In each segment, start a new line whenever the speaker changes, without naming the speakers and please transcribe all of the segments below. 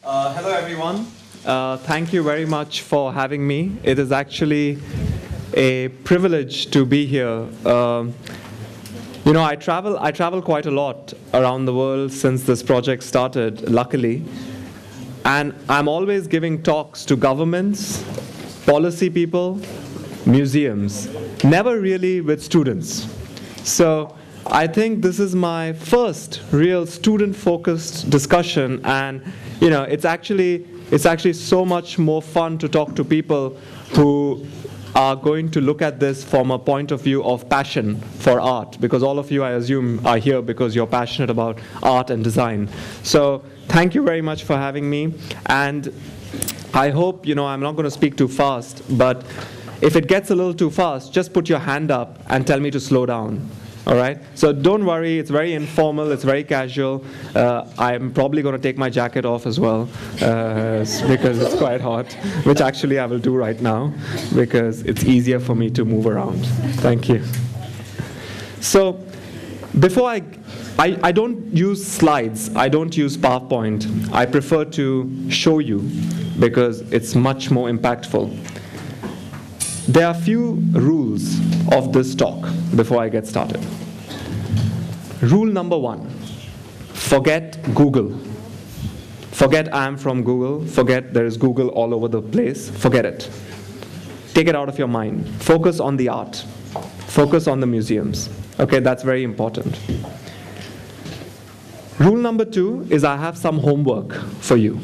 Hello, everyone. Thank you very much for having me. It is actually a privilege to be here. I travel quite a lot around the world since this project started, luckily. And I'm always giving talks to governments, policy people, museums, never really with students. So I think this is my first real student-focused discussion, and it's actually so much more fun to talk to people who are going to look at this from a point of view of passion for art, because all of you, I assume, are here because you're passionate about art and design. So thank you very much for having me, and I hope, I'm not going to speak too fast, but if it gets a little too fast, just put your hand up and tell me to slow down. All right? So don't worry, it's very informal, it's very casual. I'm probably going to take my jacket off as well because it's quite hot, which actually I will do right now because it's easier for me to move around. Thank you. So before I don't use slides, I don't use PowerPoint. I prefer to show you because it's much more impactful. There are a few rules of this talk before I get started. Rule number 1, forget Google. Forget I'm from Google. Forget there is Google all over the place. Forget it. Take it out of your mind. Focus on the art. Focus on the museums. Okay, that's very important. Rule number 2 is I have some homework for you,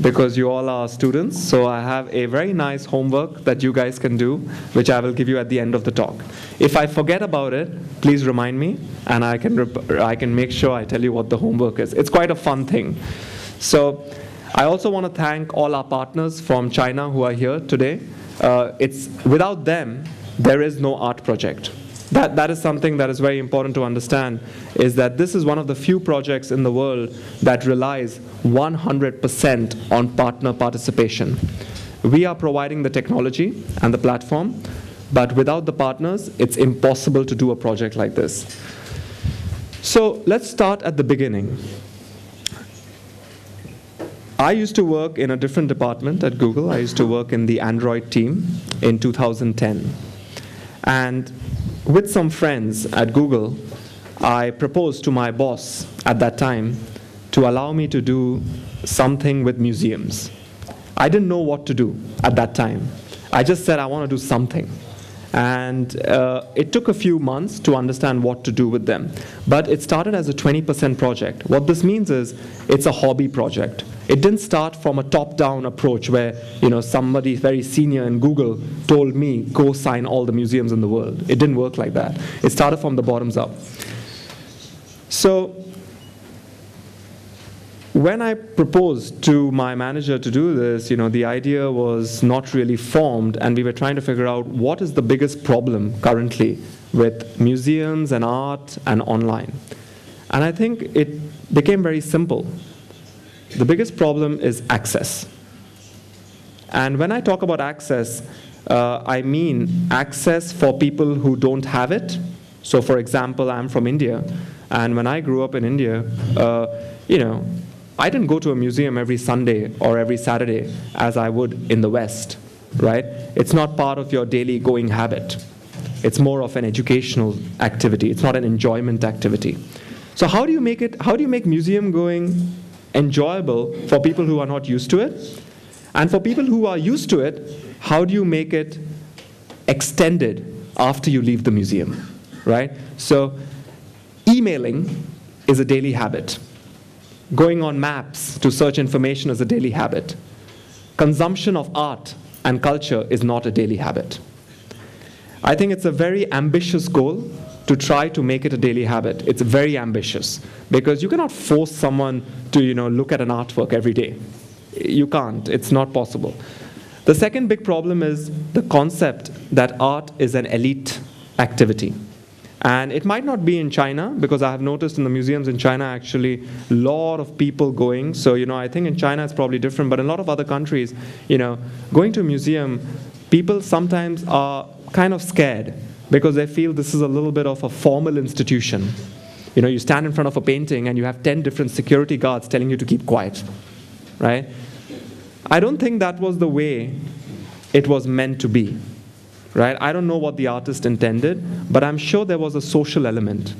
because you all are students, so I have a very nice homework that you guys can do, which I will give you at the end of the talk. If I forget about it, please remind me, and I can make sure I tell you what the homework is. It's quite a fun thing. So I also want to thank all our partners from China who are here today. Without them, there is no art project. That is something that is very important to understand, is that this is one of the few projects in the world that relies 100% on partner participation. We are providing the technology and the platform, but without the partners, it's impossible to do a project like this. So let's start at the beginning. I used to work in a different department at Google. I used to work in the Android team in 2010. And with some friends at Google, I proposed to my boss at that time to allow me to do something with museums. I didn't know what to do at that time. I just said I want to do something. And it took a few months to understand what to do with them. But it started as a 20% project. What this means is it's a hobby project. It didn't start from a top-down approach where somebody very senior in Google told me, go sign all the museums in the world. It didn't work like that. It started from the bottoms up. So when I proposed to my manager to do this, the idea was not really formed, and we were trying to figure out what is the biggest problem currently with museums and art and online. And I think it became very simple. The biggest problem is access. And when I talk about access, I mean access for people who don't have it. So for example, I'm from India, and when I grew up in India, I didn't go to a museum every Sunday or every Saturday as I would in the West, right? It's not part of your daily going habit. It's more of an educational activity. It's not an enjoyment activity. So how do you make museum going enjoyable for people who are not used to it? And for people who are used to it, how do you make it extended after you leave the museum, right? So emailing is a daily habit. Going on maps to search information is a daily habit. Consumption of art and culture is not a daily habit. I think it's a very ambitious goal to try to make it a daily habit. It's very ambitious because you cannot force someone to look at an artwork every day. You can't. It's not possible. The second big problem is the concept that art is an elite activity. And it might not be in China, because I have noticed in the museums in China actually a lot of people going. So I think in China it's probably different, but in a lot of other countries, going to a museum, people sometimes are kind of scared because they feel this is a little bit of a formal institution. You stand in front of a painting and you have 10 different security guards telling you to keep quiet. right? I don't think that was the way it was meant to be, right? I don't know what the artist intended, but I'm sure there was a social element.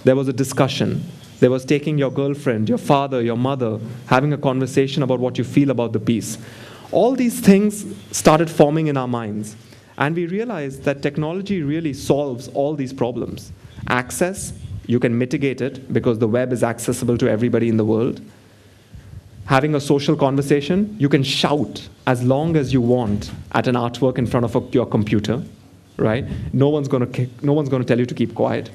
There was a discussion. There was taking your girlfriend, your father, your mother, having a conversation about what you feel about the piece. All these things started forming in our minds. And we realized that technology really solves all these problems. Access, you can mitigate it because the web is accessible to everybody in the world. Having a social conversation, you can shout as long as you want at an artwork in front of your computer, right? No one's going to tell you to keep quiet.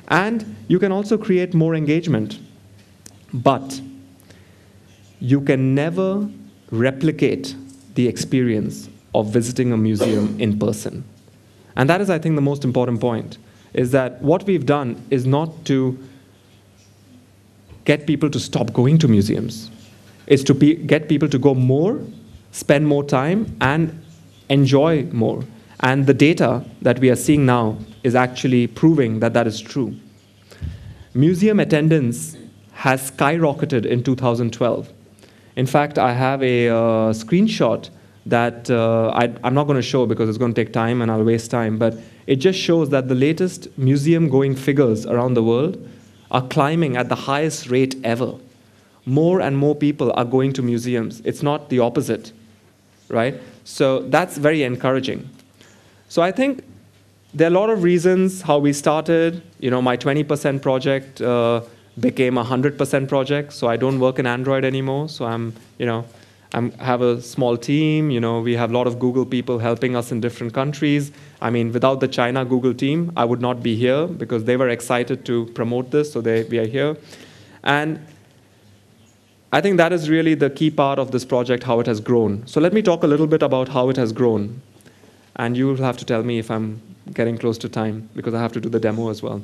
And you can also create more engagement. But you can never replicate the experience of visiting a museum in person. And that is, I think, the most important point, is that what we've done is not to get people to stop going to museums. It's to get people to go more, spend more time, and enjoy more. And the data that we are seeing now is actually proving that that is true. Museum attendance has skyrocketed in 2012. In fact, I have a screenshot that I'm not going to show because it's going to take time and I'll waste time, but it just shows that the latest museum-going figures around the world are climbing at the highest rate ever. More and more people are going to museums. It's not the opposite, right? So that's very encouraging. So I think there are a lot of reasons how we started. You know, my 20% project became a 100% project, so I don't work in Android anymore. So I have a small team. You know, we have a lot of Google people helping us in different countries. I mean, without the China Google team, I would not be here because they were excited to promote this, so we are here. And I think that is really the key part of this project, how it has grown. So let me talk a little bit about how it has grown. And you will have to tell me if I'm getting close to time, because I have to do the demo as well.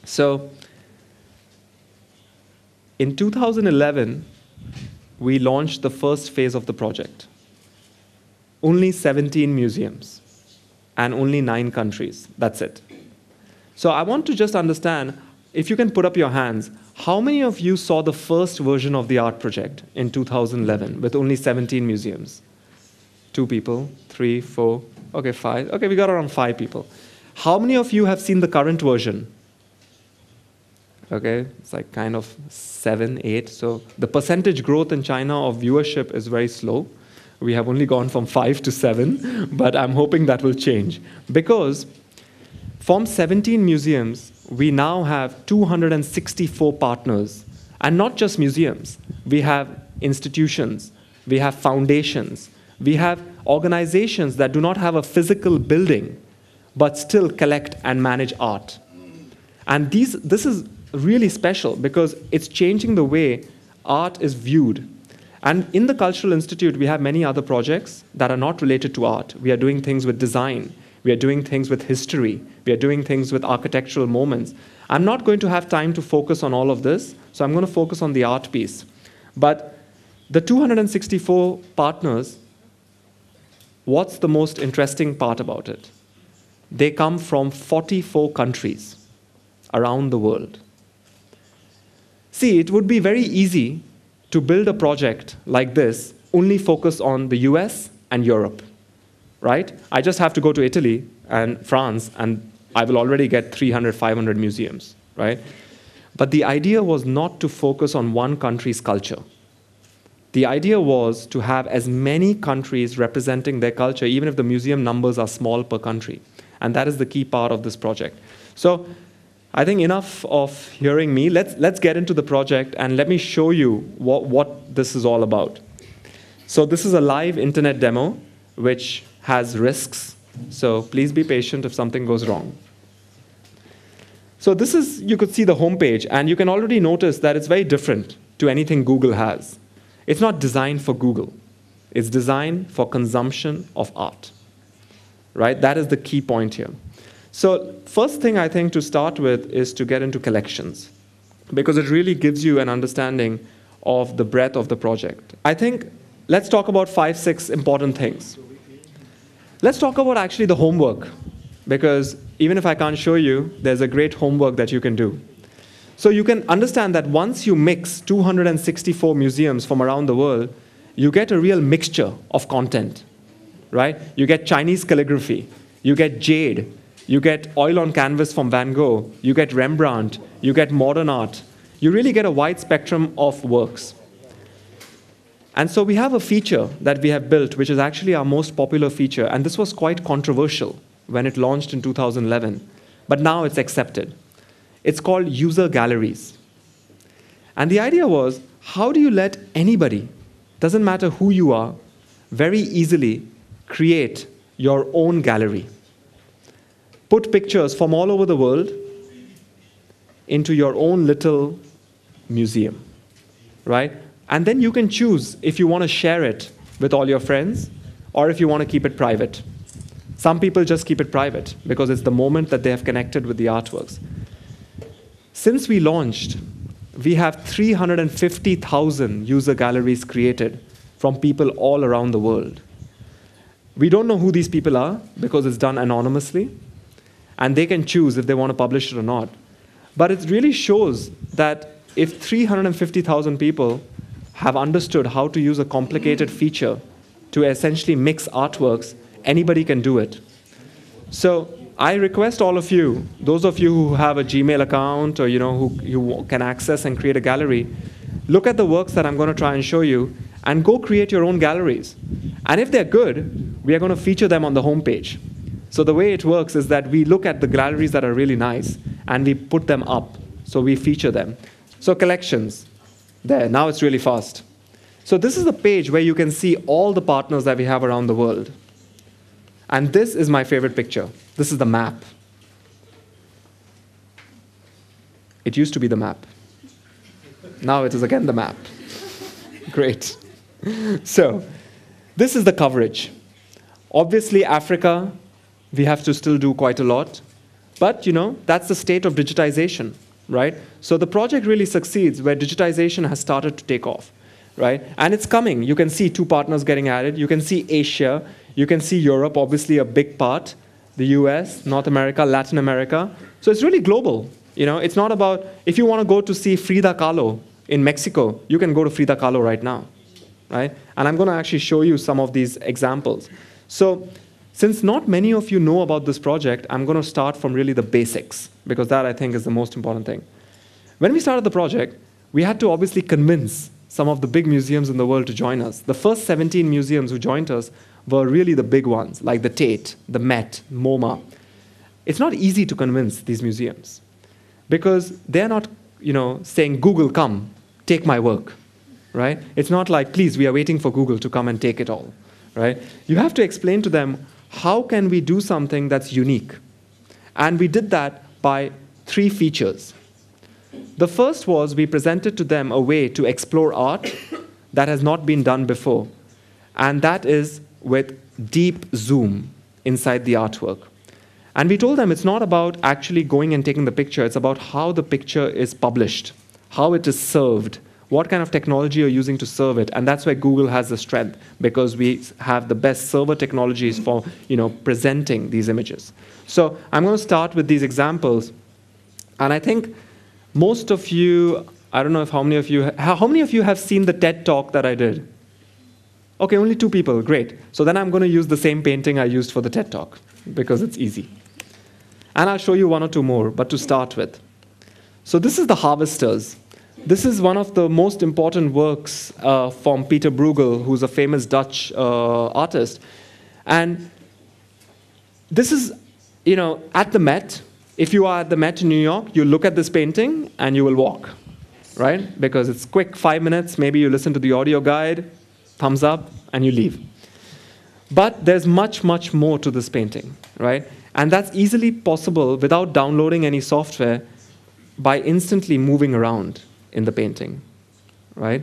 So in 2011, we launched the first phase of the project. Only 17 museums and only 9 countries. That's it. So I want to just understand, if you can put up your hands, how many of you saw the first version of the art project in 2011 with only 17 museums? 2 people, 3, 4, okay, 5. Okay, we got around 5 people. How many of you have seen the current version? Okay, it's like kind of 7, 8. So the percentage growth in China of viewership is very slow. We have only gone from 5 to 7, but I'm hoping that will change. Because from 17 museums, we now have 264 partners. And not just museums. We have institutions. We have foundations. We have organizations that do not have a physical building, but still collect and manage art. And this is really special because it's changing the way art is viewed. And in the Cultural Institute, we have many other projects that are not related to art. We are doing things with design. We are doing things with history. We are doing things with architectural moments. I'm not going to have time to focus on all of this, so I'm going to focus on the art piece. But the 264 partners, what's the most interesting part about it? They come from 44 countries around the world. See, it would be very easy to build a project like this, only focus on the US and Europe, right? I just have to go to Italy and France, and I will already get 300, 500 museums, right? But the idea was not to focus on one country's culture. The idea was to have as many countries representing their culture, even if the museum numbers are small per country. And that is the key part of this project. So I think enough of hearing me. Let's get into the project, and let me show you what this is all about. So this is a live internet demo, which has risks. So please be patient if something goes wrong. So this is, you could see the homepage, and you can already notice that it's very different to anything Google has. It's not designed for Google. It's designed for consumption of art, right? That is the key point here. So first thing I think to start with is to get into collections, because it really gives you an understanding of the breadth of the project. I think let's talk about 5, 6 important things. Let's talk about actually the homework, because even if I can't show you, there's a great homework that you can do. So you can understand that once you mix 264 museums from around the world, you get a real mixture of content, right? You get Chinese calligraphy, you get jade, you get oil on canvas from Van Gogh, you get Rembrandt, you get modern art. You really get a wide spectrum of works. And so we have a feature that we have built, which is actually our most popular feature, and this was quite controversial when it launched in 2011, but now it's accepted. It's called user galleries. And the idea was, how do you let anybody, doesn't matter who you are, very easily create your own gallery? Put pictures from all over the world into your own little museum, right? And then you can choose if you want to share it with all your friends or if you want to keep it private. Some people just keep it private because it's the moment that they have connected with the artworks. Since we launched, we have 350,000 user galleries created from people all around the world. We don't know who these people are because it's done anonymously, and they can choose if they want to publish it or not. But it really shows that if 350,000 people have understood how to use a complicated feature to essentially mix artworks, anybody can do it. So I request all of you, those of you who have a Gmail account or who you can access and create a gallery, look at the works that I'm going to try and show you and go create your own galleries. And if they're good, we are going to feature them on the homepage. So the way it works is that we look at the galleries that are really nice and we put them up. So we feature them. So collections, there, now it's really fast. So this is the page where you can see all the partners that we have around the world. And this is my favorite picture. This is the map. It used to be the map. Now it is again the map. Great. So this is the coverage. Obviously, Africa, we have to still do quite a lot. But, that's the state of digitization, right? So the project really succeeds where digitization has started to take off, right? And it's coming. You can see 2 partners getting added. You can see Asia. You can see Europe, obviously a big part. The US, North America, Latin America. So it's really global. It's not about, if you want to go to see Frida Kahlo in Mexico, you can go to Frida Kahlo right now, right? And I'm going to actually show you some of these examples. So since not many of you know about this project, I'm going to start from really the basics, because that, I think, is the most important thing. When we started the project, we had to obviously convince some of the big museums in the world to join us. The first 17 museums who joined us were really the big ones, like the Tate, the Met, MoMA. It's not easy to convince these museums, because they're not, saying, Google, come, take my work, right? It's not like, please, we are waiting for Google to come and take it all, right? You have to explain to them, how can we do something that's unique? And we did that by 3 features. The first was we presented to them a way to explore art that has not been done before. And that is with deep zoom inside the artwork. And we told them it's not about actually going and taking the picture, it's about how the picture is published, how it is served, what kind of technology you're using to serve it. And that's where Google has the strength, because we have the best server technologies for presenting these images. So I'm going to start with these examples. And I think most of you, I don't know if how many of you have seen the TED talk that I did? Okay, only 2 people, great. So then I'm going to use the same painting I used for the TED talk, because it's easy. And I'll show you 1 or 2 more, but to start with. So this is the Harvesters. This is one of the most important works from Peter Bruegel, who's a famous Dutch artist. And this is, at the Met. If you are at the Met in New York, you look at this painting and you will walk, right? Because it's quick, 5 minutes. Maybe you listen to the audio guide, thumbs up, and you leave. But there's much, much more to this painting, right? And that's easily possible without downloading any software by instantly moving around in the painting, right?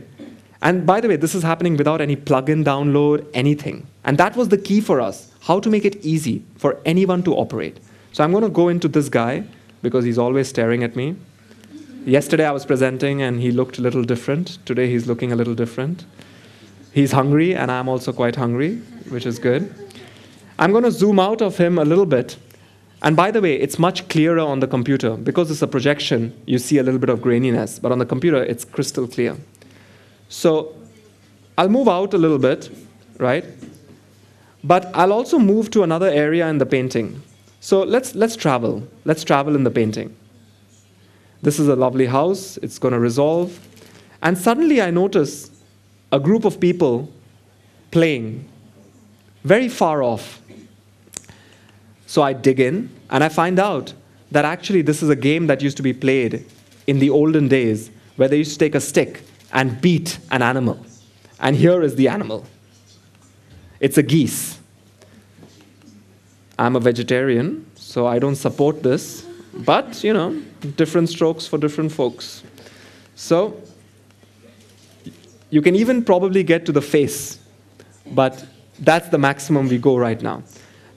And by the way, this is happening without any plugin download, anything. And that was the key for us, how to make it easy for anyone to operate. So I'm going to go into this guy, because he's always staring at me. Yesterday I was presenting and he looked a little different. Today he's looking a little different. He's hungry and I'm also quite hungry, which is good. I'm going to zoom out of him a little bit. And by the way, it's much clearer on the computer. Because it's a projection, you see a little bit of graininess, but on the computer, it's crystal clear. So I'll move out a little bit, right? But I'll also move to another area in the painting. So let's travel. Let's travel in the painting. This is a lovely house. It's going to resolve. And suddenly I notice a group of people playing very far off. So I dig in, and I find out that actually this is a game that used to be played in the olden days, where they used to take a stick and beat an animal. And here is the animal. It's a geese. I'm a vegetarian, so I don't support this. But, you know, different strokes for different folks. So you can even probably get to the face, but that's the maximum we go right now.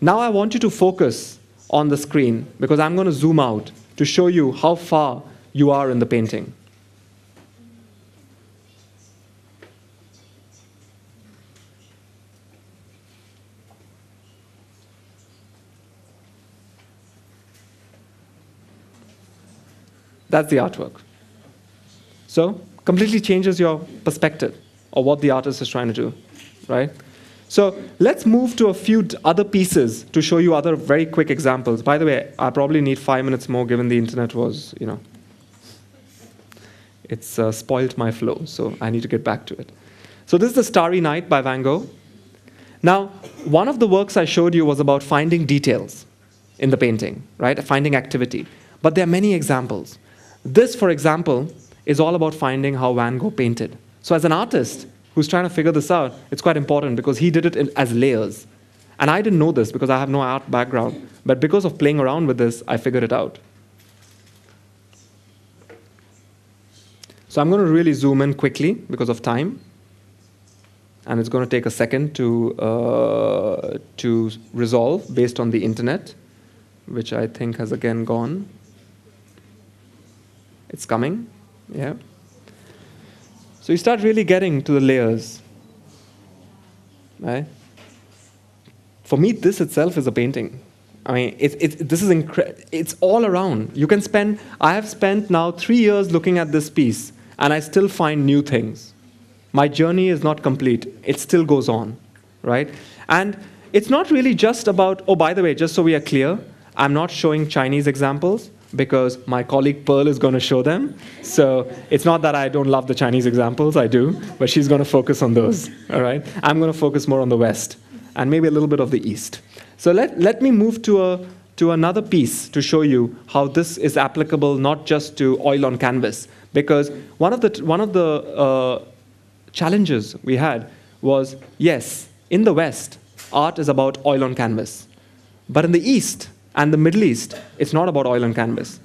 Now I want you to focus on the screen, because I'm going to zoom out to show you how far you are in the painting. That's the artwork. So completely changes your perspective of what the artist is trying to do, right? So let's move to a few other pieces to show you other very quick examples. By the way, I probably need 5 minutes more, given the internet was, you know, it's spoiled my flow, so I need to get back to it. So this is The Starry Night by Van Gogh. Now, one of the works I showed you was about finding details in the painting, right? Finding activity. But there are many examples. This, for example, is all about finding how Van Gogh painted. So as an artist who's trying to figure this out, it's quite important, because he did it as layers. And I didn't know this because I have no art background. But because of playing around with this, I figured it out. So I'm going to really zoom in quickly because of time. And it's going to take a second to resolve based on the internet, which I think has again gone. It's coming, yeah. So you start really getting to the layers, right? For me, this itself is a painting. I mean, this is it's all around. You can spend, I have spent now 3 years looking at this piece, and I still find new things. My journey is not complete. It still goes on, right? And it's not really just about, oh, by the way, just so we are clear, I'm not showing Chinese examples, because my colleague Pearl is going to show them. So it's not that I don't love the Chinese examples, I do, but she's going to focus on those, all right? I'm going to focus more on the West, and maybe a little bit of the East. So let me move to another piece to show you how this is applicable not just to oil on canvas, because one of the challenges we had was, yes, in the West, art is about oil on canvas. But in the East, and the Middle East, it's not about oil on canvas.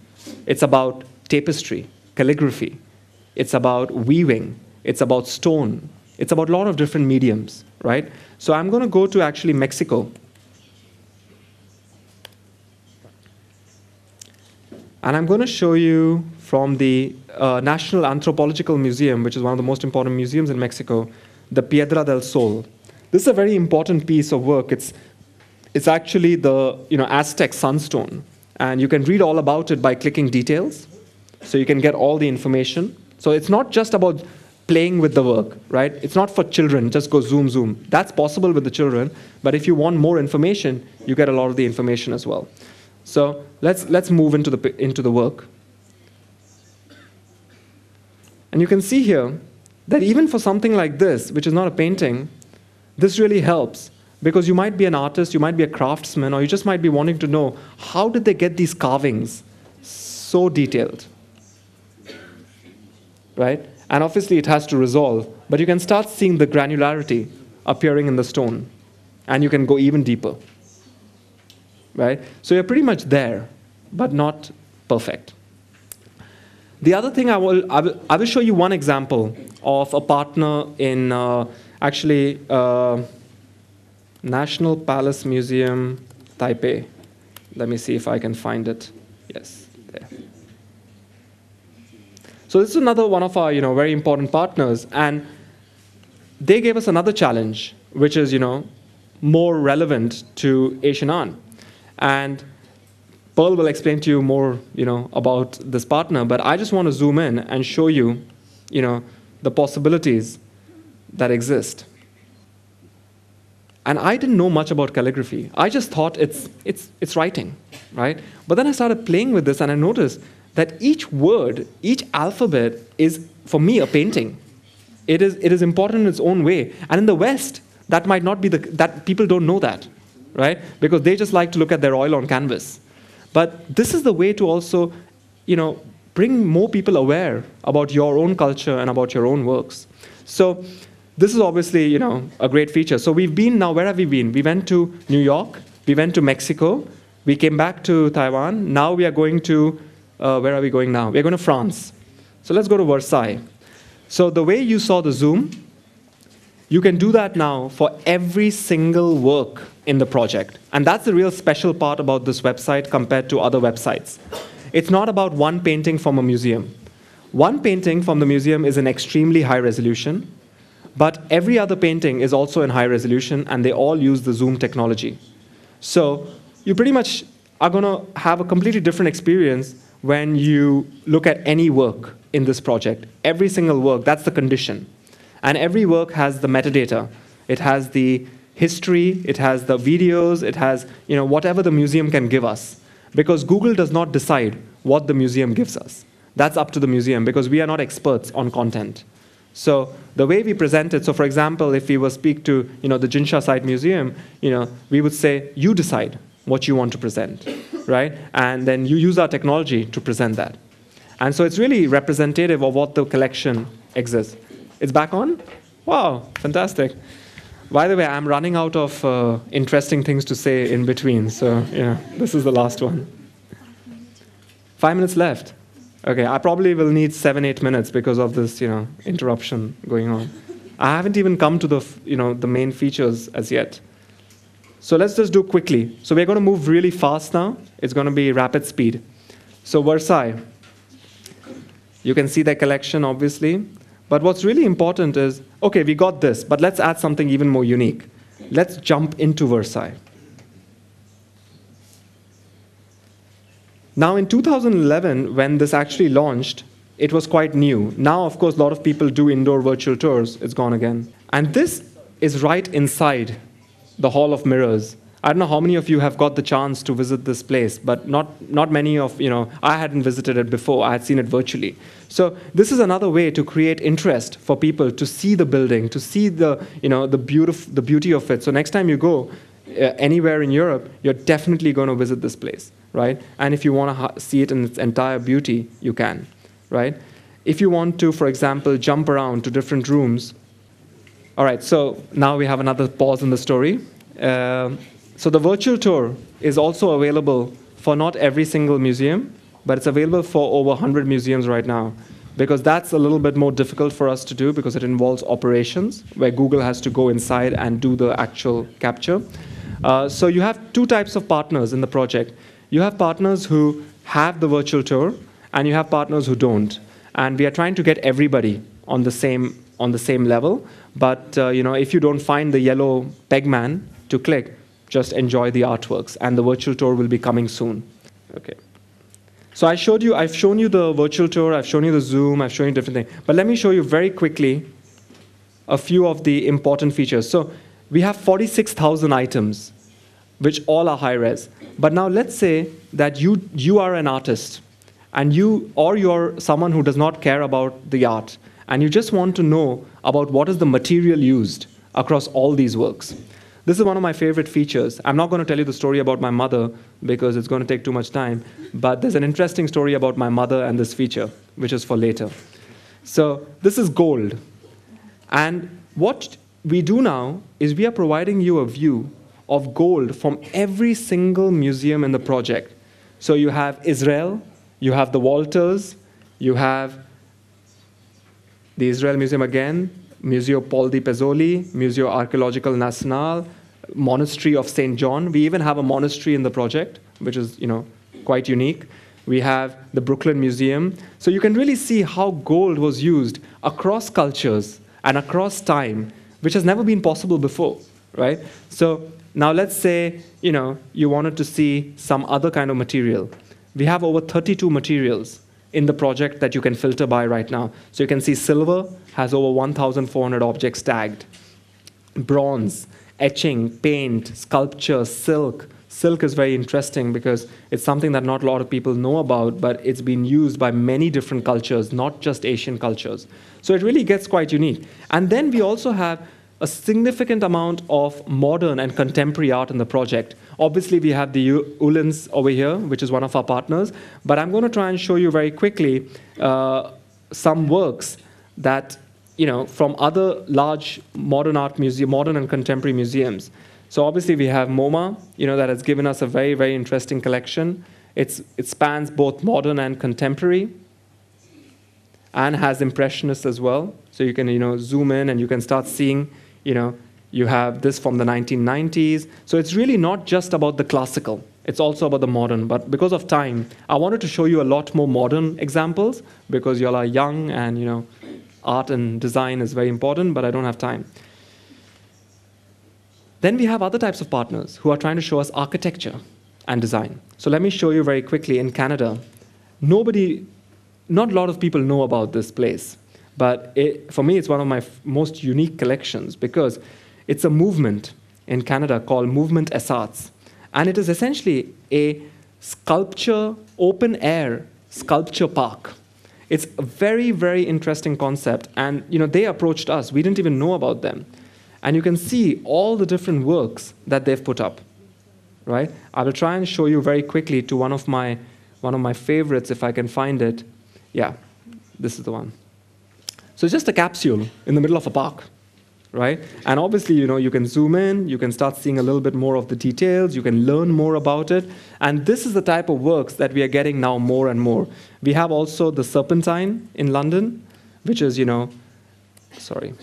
It's about tapestry, calligraphy. It's about weaving. It's about stone. It's about a lot of different mediums, right? So I'm going to go to actually Mexico. And I'm going to show you from the National Anthropological Museum, which is one of the most important museums in Mexico, the Piedra del Sol. This is a very important piece of work. It's actually the Aztec sunstone, and you can read all about it by clicking details, so you can get all the information. So it's not just about playing with the work, right? It's not for children, just go zoom, zoom. That's possible with the children, but if you want more information, you get a lot of the information as well. So let's move into the work. And you can see here that even for something like this, which is not a painting, this really helps. Because you might be an artist, you might be a craftsman, or you just might be wanting to know, how did they get these carvings so detailed? Right? And obviously it has to resolve, but you can start seeing the granularity appearing in the stone, and you can go even deeper. Right? So you're pretty much there, but not perfect. The other thing I will show you one example of a partner in National Palace Museum, Taipei. Let me see if I can find it. Yes, there. So this is another one of our, very important partners, and they gave us another challenge, which is, more relevant to Asian art. And Pearl will explain to you more, about this partner, but I just want to zoom in and show you, the possibilities that exist. And I didn't know much about calligraphy. I just thought it's writing, right? But then I started playing with this, and I noticed that each word, each alphabet is, for me, a painting. It is important in its own way. And in the West, that might not be that people don't know that, right? Because they just like to look at their oil on canvas. But this is the way to also, bring more people aware about your own culture and about your own works. So this is obviously, a great feature. So we've been now, where have we been? We went to New York, we went to Mexico, we came back to Taiwan. Now we are going to, where are we going now? We're going to France. So let's go to Versailles. So the way you saw the zoom, you can do that now for every single work in the project. And that's the real special part about this website compared to other websites. It's not about one painting from a museum. One painting from the museum is in extremely high resolution, but every other painting is also in high resolution, and they all use the zoom technology. So you pretty much are going to have a completely different experience when you look at any work in this project. Every single work, that's the condition. And every work has the metadata. It has the history, it has the videos, it has whatever the museum can give us. Because Google does not decide what the museum gives us. That's up to the museum, because we are not experts on content. So the way we present it, so for example, if we were speak to the Jinsha Site Museum, we would say, you decide what you want to present, right? And then you use our technology to present that. And so it's really representative of what the collection exists. It's back on? Wow, fantastic. By the way, I'm running out of interesting things to say in between, so this is the last one. 5 minutes left. Okay, I probably will need 7-8 minutes because of this, interruption going on. I haven't even come to the, the main features as yet. So let's just do quickly. So we're going to move really fast now. It's going to be rapid speed. So Versailles. You can see the collection, obviously. But what's really important is, okay, we got this, but let's add something even more unique. Let's jump into Versailles. Now, in 2011, when this actually launched, it was quite new. Now, of course, a lot of people do indoor virtual tours. It's gone again. And this is right inside the Hall of Mirrors. I don't know how many of you have got the chance to visit this place, but not many of, I hadn't visited it before. I had seen it virtually. So this is another way to create interest for people to see the building, to see the beauty of it. So next time you go anywhere in Europe, you're definitely going to visit this place, right? And if you want to see it in its entire beauty, you can, right? If you want to, for example, jump around to different rooms. All right, so now we have another pause in the story. So the virtual tour is also available for not every single museum, but it's available for over 100 museums right now, because that's a little bit more difficult for us to do because it involves operations where Google has to go inside and do the actual capture. So you have two types of partners in the project. You have partners who have the virtual tour, and you have partners who don't. And we are trying to get everybody on the same level. But if you don't find the yellow peg man to click, just enjoy the artworks, and the virtual tour will be coming soon. Okay. So I've shown you the virtual tour, I've shown you the zoom, I've shown you different things. But let me show you very quickly a few of the important features. So we have 46,000 items, which all are high res. But now let's say that you are an artist, and you're someone who does not care about the art, and you just want to know about what is the material used across all these works. This is one of my favorite features. I'm not going to tell you the story about my mother because it's going to take too much time, but there's an interesting story about my mother and this feature, which is for later. So this is gold. And what we do now is we are providing you a view of gold from every single museum in the project. So you have Israel, you have the Walters, you have the Israel Museum again, Museo Paul di Pezzoli, Museo Archeologico Nazionale, Monastery of St. John. We even have a monastery in the project, which is quite unique. We have the Brooklyn Museum. So you can really see how gold was used across cultures and across time, which has never been possible before, right? So now let's say, you wanted to see some other kind of material. We have over 32 materials in the project that you can filter by right now. So you can see silver has over 1,400 objects tagged. Bronze, etching, paint, sculpture, silk. Silk is very interesting because it's something that not a lot of people know about, but it's been used by many different cultures, not just Asian cultures. So it really gets quite unique. And then we also have a significant amount of modern and contemporary art in the project. Obviously, we have the Uhlens over here, which is one of our partners, but I'm going to try and show you very quickly some works that, from other large modern and contemporary museums. So obviously, we have MoMA, that has given us a very, very interesting collection. It spans both modern and contemporary, and has impressionists as well. So you can, zoom in and you can start seeing, you have this from the 1990s. So it's really not just about the classical. It's also about the modern. But because of time, I wanted to show you a lot more modern examples because you all are young and, art and design is very important, but I don't have time. Then we have other types of partners who are trying to show us architecture and design. So let me show you very quickly. In Canada, not a lot of people know about this place. But for me, it's one of my most unique collections because it's a movement in Canada called Movement S Arts. And it is essentially a sculpture, open-air sculpture park. It's a very, very interesting concept. And they approached us. We didn't even know about them. And you can see all the different works that they've put up. Right? I will try and show you very quickly to one of my favorites, if I can find it. Yeah, this is the one. So it's just a capsule in the middle of a park, right? And obviously, you can zoom in, you can start seeing a little bit more of the details, you can learn more about it. And this is the type of works that we are getting now more and more. We have also the Serpentine in London, which is, sorry.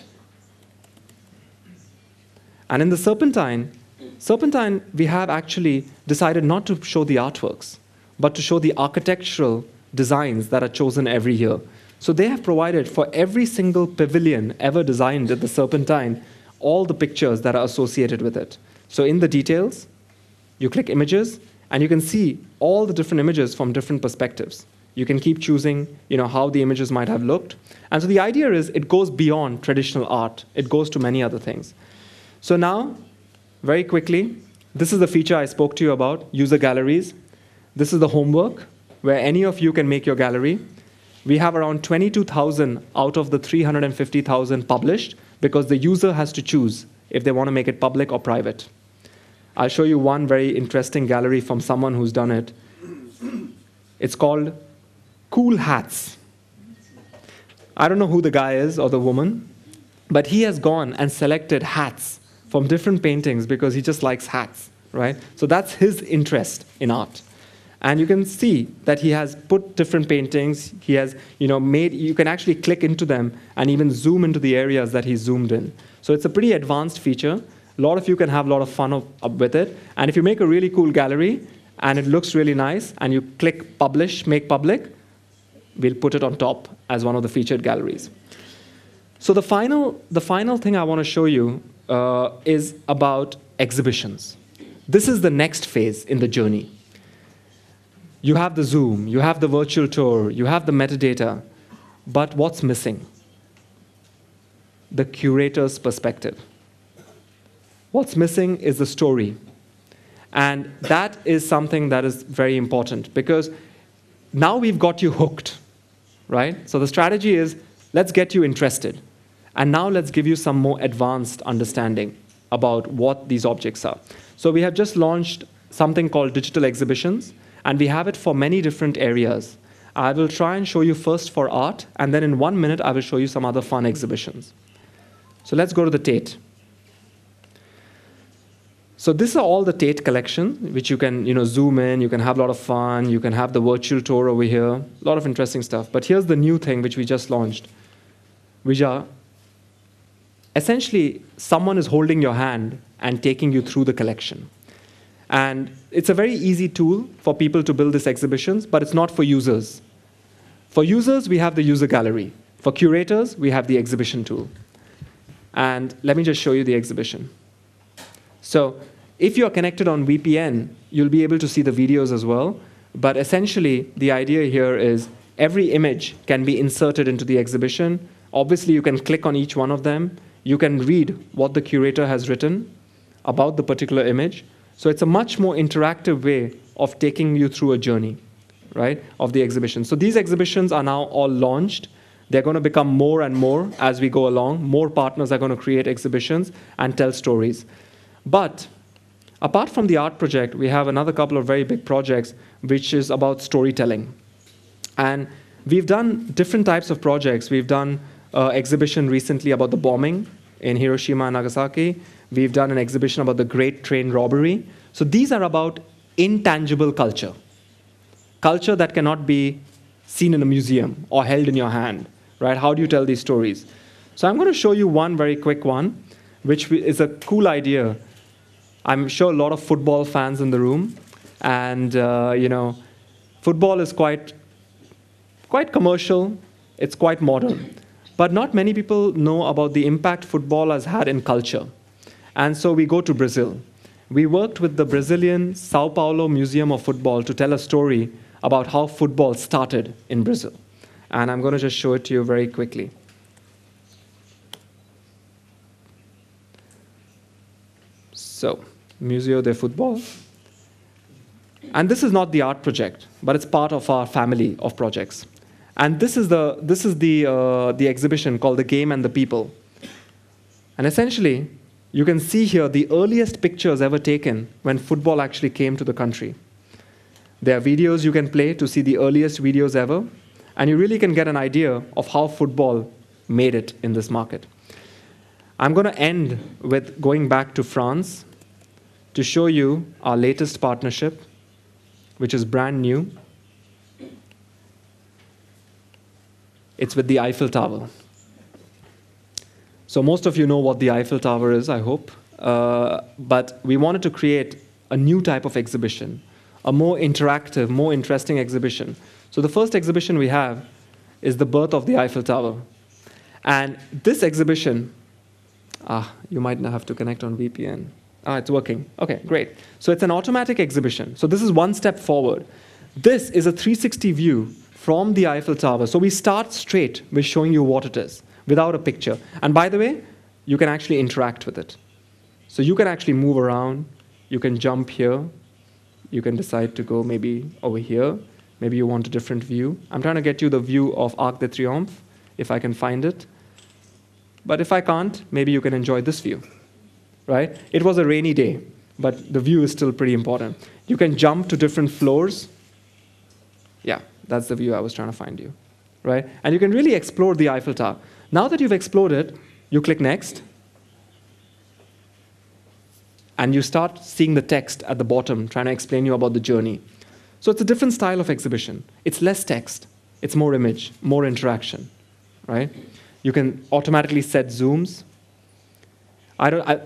And in the Serpentine, we have actually decided not to show the artworks, but to show the architectural designs that are chosen every year. So they have provided for every single pavilion ever designed at the Serpentine, all the pictures that are associated with it. So in the details, you click images, and you can see all the different images from different perspectives. You can keep choosing, how the images might have looked. And so the idea is it goes beyond traditional art. It goes to many other things. So now, very quickly, this is the feature I spoke to you about, user galleries. This is the homework, where any of you can make your gallery. We have around 22,000 out of the 350,000 published because the user has to choose if they want to make it public or private. I'll show you one very interesting gallery from someone who's done it. It's called Cool Hats. I don't know who the guy is or the woman, but he has gone and selected hats from different paintings because he just likes hats, right? So that's his interest in art. And you can see that he has put different paintings. He has, you can actually click into them and even zoom into the areas that he zoomed in. So it's a pretty advanced feature. A lot of you can have a lot of fun with it. And if you make a really cool gallery and it looks really nice and you click publish, make public, we'll put it on top as one of the featured galleries. So the final thing I want to show you is about exhibitions. This is the next phase in the journey. You have the Zoom, you have the virtual tour, you have the metadata, but what's missing? The curator's perspective. What's missing is the story. And that is something that is very important because now we've got you hooked, right? So the strategy is, let's get you interested. And now let's give you some more advanced understanding about what these objects are. So we have just launched something called digital exhibitions. And we have it for many different areas. I will try and show you first for art, and then in 1 minute, I will show you some other fun exhibitions. So let's go to the Tate. So these are all the Tate collection, which you can zoom in, you can have a lot of fun, you can have the virtual tour over here, a lot of interesting stuff. But here's the new thing which we just launched, which are essentially someone is holding your hand and taking you through the collection. And it's a very easy tool for people to build these exhibitions, but it's not for users. For users, we have the user gallery. For curators, we have the exhibition tool. And let me just show you the exhibition. So if you're connected on VPN, you'll be able to see the videos as well. But essentially, the idea here is every image can be inserted into the exhibition. Obviously, you can click on each one of them. You can read what the curator has written about the particular image. So it's a much more interactive way of taking you through a journey, right, of the exhibition. So these exhibitions are now all launched. They're going to become more and more as we go along. More partners are going to create exhibitions and tell stories. But apart from the art project, we have another couple of very big projects, which is about storytelling. And we've done different types of projects. We've done an exhibition recently about the bombing in Hiroshima and Nagasaki. We've done an exhibition about the Great Train Robbery. So these are about intangible culture. Culture that cannot be seen in a museum or held in your hand, right? How do you tell these stories? So I'm going to show you one very quick one, which is a cool idea. I'm sure a lot of football fans in the room. And, football is quite commercial. It's quite modern. But not many people know about the impact football has had in culture. And so we go to Brazil. We worked with the Brazilian Sao Paulo Museum of Football to tell a story about how football started in Brazil. And I'm going to just show it to you very quickly. So, Museo de Futebol. And this is not the art project, but it's part of our family of projects. And this is the exhibition called The Game and the People. And essentially, you can see here the earliest pictures ever taken when football actually came to the country. There are videos you can play to see the earliest videos ever, and you really can get an idea of how football made it in this market. I'm going to end with going back to France to show you our latest partnership, which is brand new. It's with the Eiffel Tower. So most of you know what the Eiffel Tower is, I hope. But we wanted to create a new type of exhibition, a more interactive, more interesting exhibition. So the first exhibition we have is the birth of the Eiffel Tower. And this exhibition, you might not have to connect on VPN. It's working. Okay, great. So it's an automatic exhibition. So this is one step forward. This is a 360 view from the Eiffel Tower. So we start straight with showing you what it is, without a picture. And by the way, you can actually interact with it. So you can actually move around. You can jump here. You can decide to go maybe over here. Maybe you want a different view. I'm trying to get you the view of Arc de Triomphe, if I can find it. But if I can't, maybe you can enjoy this view, right? It was a rainy day, but the view is still pretty important. You can jump to different floors. Yeah, that's the view I was trying to find you, right? And you can really explore the Eiffel Tower. Now that you've explored it, you click Next, and you start seeing the text at the bottom trying to explain you about the journey. So it's a different style of exhibition. It's less text. It's more image, more interaction, right? You can automatically set zooms.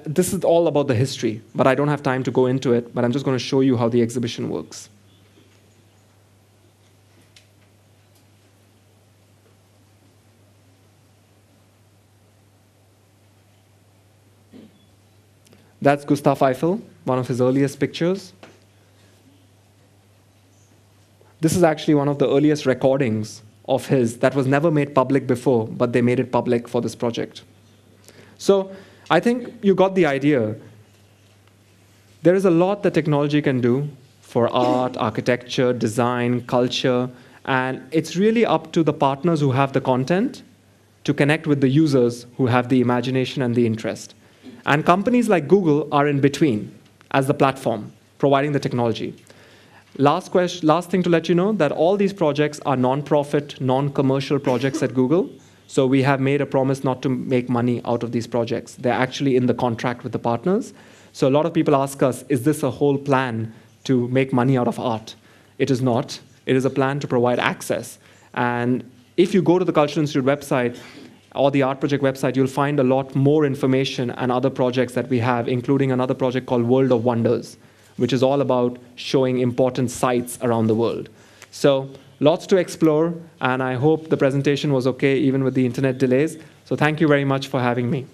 This is all about the history, but I don't have time to go into it, but I'm just going to show you how the exhibition works. That's Gustav Eiffel, one of his earliest pictures. This is actually one of the earliest recordings of his that was never made public before, but they made it public for this project. So I think you got the idea. There is a lot that technology can do for art, architecture, design, culture, and it's really up to the partners who have the content to connect with the users who have the imagination and the interest. And companies like Google are in between as the platform, providing the technology. Last thing to let you know that all these projects are non-profit, non-commercial projects at Google. So we have made a promise not to make money out of these projects. They're actually in the contract with the partners. So a lot of people ask us, is this a whole plan to make money out of art? It is not. It is a plan to provide access. And if you go to the Cultural Institute website, or the Art Project website, you'll find a lot more information and other projects that we have, including another project called World of Wonders, which is all about showing important sites around the world. So lots to explore, and I hope the presentation was okay, even with the internet delays. So thank you very much for having me.